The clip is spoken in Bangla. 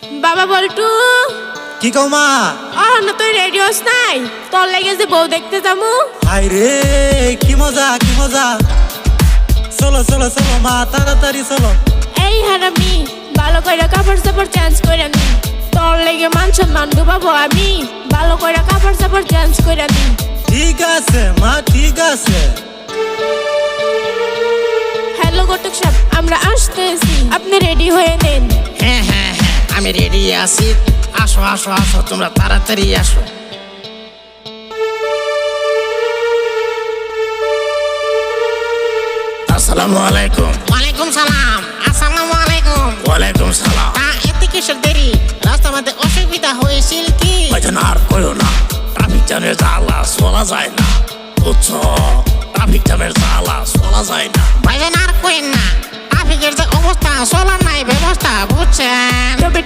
বাবা বলটু কি কও মা? না তুই রেডি হস নাই? তোর লেগে যে বউ দেখতে যামু। হাই রে কি মজা কি মজা। চলো চলো চলো মা, তাড়াতাড়ি চলো। এই হারামি, ভালো করে কাপড় চাপড় চেঞ্জ করে নি। তোর লেগে মান সম্মান ডুবাবো আমি। ভালো করে কাপড় চাপড় চেঞ্জ করে নি। ঠিক আছে মা, ঠিক আছে। হ্যালো ঘটক সাহেব, আমরা আসতেছি, আপনি রেডি হয়ে নেন। হ্যাঁ হ্যাঁ হ্যাঁ, আমি রেডি আছি। আসো আসো আসো, তোমরা তাড়াতাড়ি আসো। আসসালামু আলাইকুম। ওয়ালাইকুম সালাম। আসসালামু আলাইকুম। ওয়ালাইকুম সালাম। এতে কিসের দেরি? রাস্তার মধ্যে অসুবিধা হয়েছিল কি? ভাইজান আর কইও না, ট্রাফিক জ্যামের জ্বালা চলা যায় না, বুঝছো? ট্রাফিক জ্যামের জ্বালা চলা যায় না। ভাইজান আর কইেন না, ট্রাফিকের যে অবস্থা, চলার নাই ব্যবস্থা, বুঝছেন? তবে